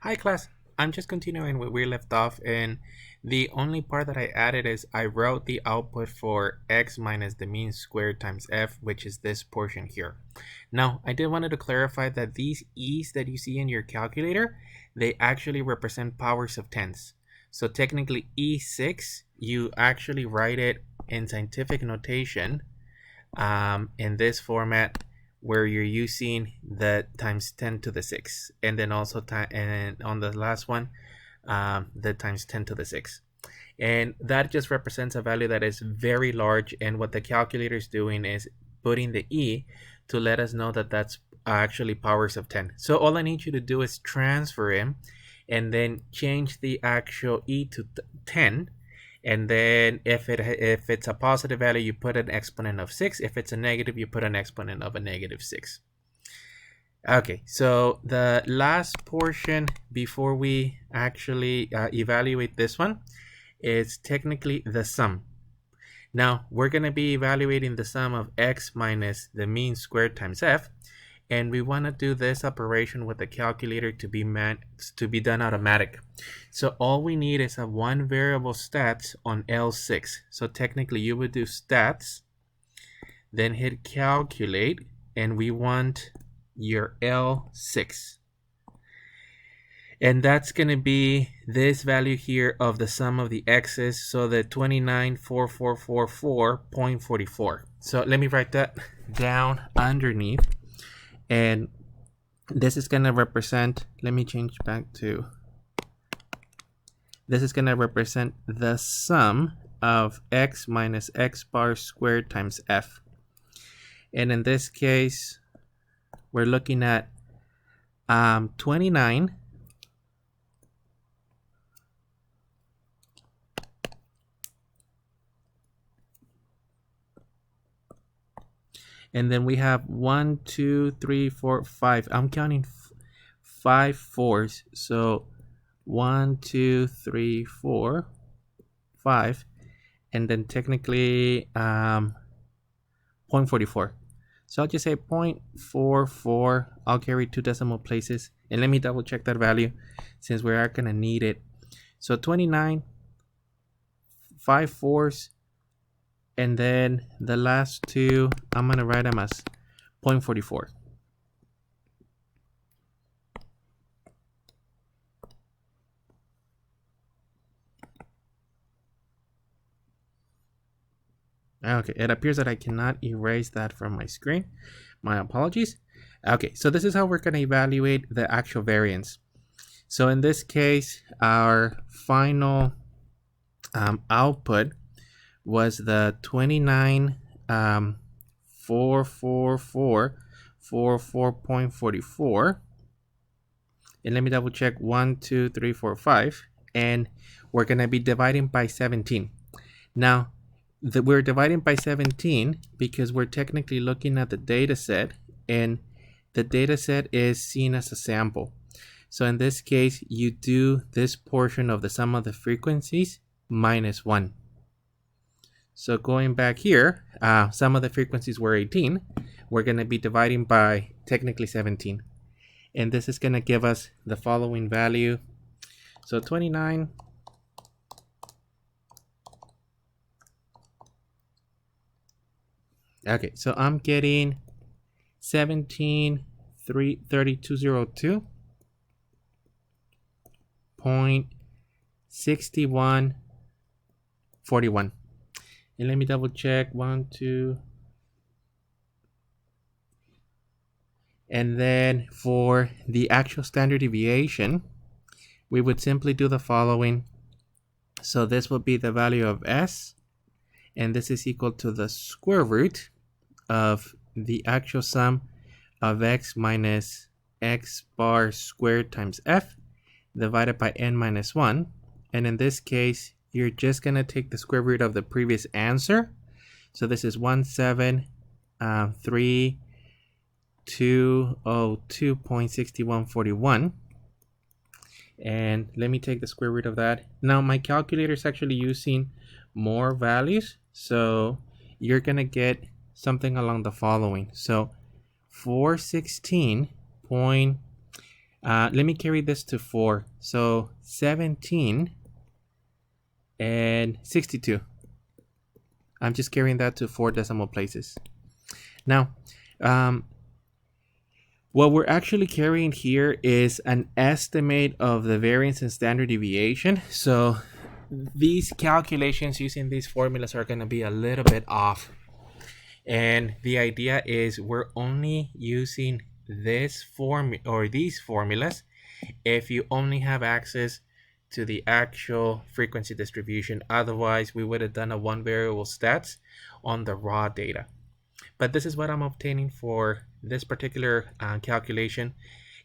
Hi class, I'm just continuing where we left off, and the only part that I added is I wrote the output for x minus the mean squared times f, which is this portion here. Now, I did wanted to clarify that these e's that you see in your calculator, they actually represent powers of tens. So technically e6, you actually write it in scientific notation in this format where you're using the times 10 to the 6, and then also and on the last one the times 10 to the 6, and that just represents a value that is very large, and what the calculator is doing is putting the e to let us know that that's actually powers of 10. So all I need you to do is transfer it and then change the actual e to 10, and then if it's a positive value, you put an exponent of 6. If it's a negative, you put an exponent of a negative 6. Okay, so the last portion before we actually evaluate this one is technically the sum. Now we're going to be evaluating the sum of x minus the mean squared times f, and we want to do this operation with the calculator to be done automatic. So all we need is a one variable stats on L6. So technically you would do stats, then hit calculate, and we want your L6. And that's going to be this value here of the sum of the x's, so the 294444.44. So let me write that down underneath. And this is going to represent, let me change back to, this is going to represent the sum of x minus x bar squared times f. And in this case, we're looking at 29 and then we have 1, 2, 3, 4, 5. I'm counting 5 fours. So 1, 2, 3, 4, 5, and then technically 0.44. So I'll just say 0.44. I'll carry 2 decimal places, and let me double check that value since we are going to need it. So 29, 5 fours, and then the last two, I'm going to write them as 0.44. Okay, it appears that I cannot erase that from my screen. My apologies. Okay, so this is how we're going to evaluate the actual variance. So in this case, our final output was the 29,444.44. And let me double check 1, 2, 3, 4, 5. And we're going to be dividing by 17. Now, we're dividing by 17 because we're technically looking at the data set, and the data set is seen as a sample. So in this case, you do this portion of the sum of the frequencies minus 1. So going back here, some of the frequencies were 18. We're going to be dividing by technically 17. And this is going to give us the following value. So 29. Okay, so I'm getting 17,3202.6141. And let me double check 1, 2. And then for the actual standard deviation, we would simply do the following. So this would be the value of S, and this is equal to the square root of the actual sum of x minus x bar squared times f divided by n minus 1. And in this case, you're just going to take the square root of the previous answer. So this is 17,3202.6141. And let me take the square root of that. Now my calculator is actually using more values, so you're going to get something along the following. So 416.4 Let me carry this to 4. So 17 and 62. I'm just carrying that to 4 decimal places. Now, what we're actually carrying here is an estimate of the variance and standard deviation. So these calculations using these formulas are going to be a little bit off. And the idea is we're only using this form or these formulas if you only have access to the actual frequency distribution. Otherwise, we would have done a one variable stats on the raw data. But this is what I'm obtaining for this particular calculation,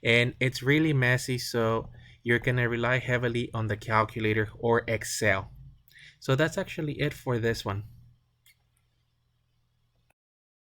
and it's really messy, so you're gonna rely heavily on the calculator or Excel. So that's actually it for this one.